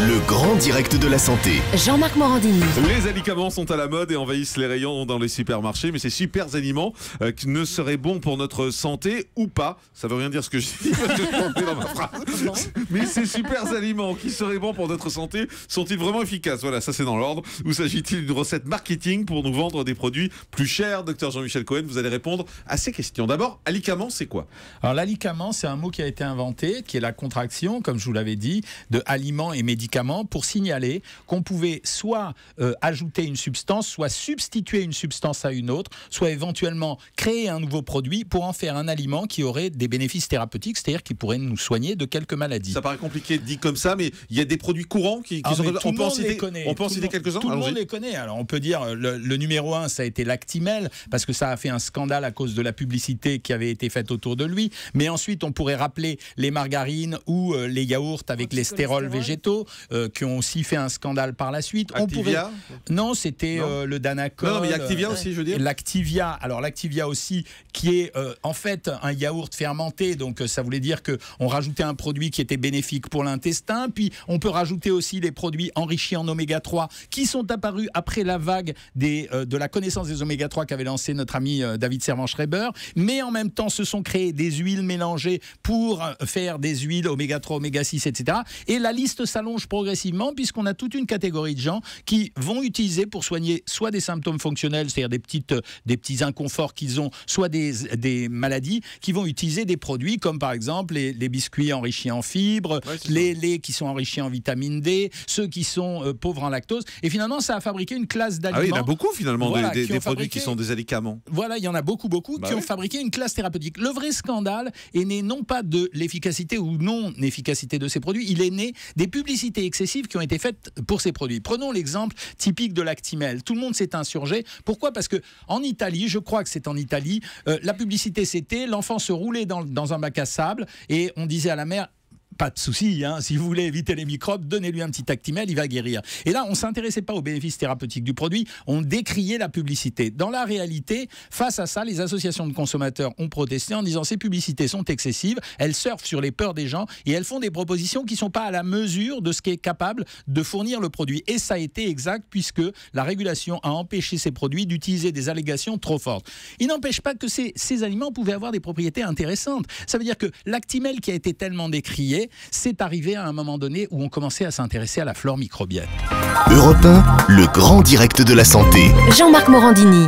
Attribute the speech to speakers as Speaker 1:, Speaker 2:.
Speaker 1: Le grand direct de la santé.
Speaker 2: Jean-Marc Morandini.
Speaker 3: Les alicaments sont à la mode et envahissent les rayons dans les supermarchés, mais ces super aliments qui ne seraient bons pour notre santé ou pas. Ça veut rien dire ce que je dis parce que je m'en fais dans ma phrase. Mais ces super aliments qui seraient bons pour notre santé sont-ils vraiment efficaces? Voilà, ça c'est dans l'ordre. Ou s'agit-il d'une recette marketing pour nous vendre des produits plus chers? Docteur Jean-Michel Cohen, vous allez répondre à ces questions. D'abord, alicament, c'est quoi?
Speaker 4: Alors l'alicament, c'est un mot qui a été inventé, qui est la contraction, comme je vous l'avais dit, de aliments et médicaments pour signaler qu'on pouvait soit ajouter une substance, soit substituer une substance à une autre, soit éventuellement créer un nouveau produit pour en faire un aliment qui aurait des bénéfices thérapeutiques, c'est-à-dire qui pourrait nous soigner de quelques maladies.
Speaker 3: Ça paraît compliqué dit comme ça, mais il y a des produits courants qui sont...
Speaker 4: On peut en citer
Speaker 3: quelques-uns.
Speaker 4: Tout le monde les connaît. Alors on peut dire le numéro 1, ça a été l'Actimel, parce que ça a fait un scandale à cause de la publicité qui avait été faite autour de lui. Mais ensuite, on pourrait rappeler les margarines ou les yaourts avec les stérols végétaux qui ont aussi fait un scandale par la suite.
Speaker 3: Activia
Speaker 4: Non, c'était le Danacol.
Speaker 3: Non, mais il y a Activia aussi, je veux dire.
Speaker 4: L'Activia, alors l'Activia aussi, qui est en fait un yaourt fermenté, donc ça voulait dire qu'on rajoutait un produit qui était bénéfique pour l'intestin, puis on peut rajouter aussi les produits enrichis en oméga 3 qui sont apparus après la vague de la connaissance des oméga 3 qu'avait lancé notre ami David Servan-Schreiber, mais en même temps se sont créées des huiles mélangées pour faire des huiles oméga 3, oméga 6, etc. Et la liste s'allonge progressivement puisqu'on a toute une catégorie de gens qui vont utiliser pour soigner soit des symptômes fonctionnels, c'est-à-dire des petits inconforts qu'ils ont, soit des maladies, qui vont utiliser des produits comme par exemple les biscuits enrichis en fibres, les laits qui sont enrichis en vitamine D, ceux qui sont pauvres en lactose. Et finalement, ça a fabriqué une classe d'aliments.
Speaker 3: Ah oui, il y en a beaucoup finalement,
Speaker 4: voilà,
Speaker 3: des produits qui sont des alicaments.
Speaker 4: Voilà, il y en a beaucoup qui ont fabriqué une classe thérapeutique. Le vrai scandale est né non pas de l'efficacité ou non-efficacité de ces produits, il est né des publicités excessives qui ont été faites pour ces produits. Prenons l'exemple typique de l'Actimel. Tout le monde s'est insurgé. Pourquoi? Parce que en Italie, je crois que c'est en Italie, la publicité c'était l'enfant se roulait dans un bac à sable et on disait à la mère: pas de souci, si vous voulez éviter les microbes, donnez-lui un petit Actimel, il va guérir. Et là, on ne s'intéressait pas aux bénéfices thérapeutiques du produit, on décriait la publicité. Dans la réalité, face à ça, les associations de consommateurs ont protesté en disant ces publicités sont excessives, elles surfent sur les peurs des gens et elles font des propositions qui ne sont pas à la mesure de ce qu'est capable de fournir le produit. Et ça a été exact puisque la régulation a empêché ces produits d'utiliser des allégations trop fortes. Il n'empêche pas que ces aliments pouvaient avoir des propriétés intéressantes. Ça veut dire que l'Actimel qui a été tellement décrié, c'est arrivé à un moment donné où on commençait à s'intéresser à la flore microbienne.
Speaker 1: Europe 1, le grand direct de la santé.
Speaker 2: Jean-Marc Morandini.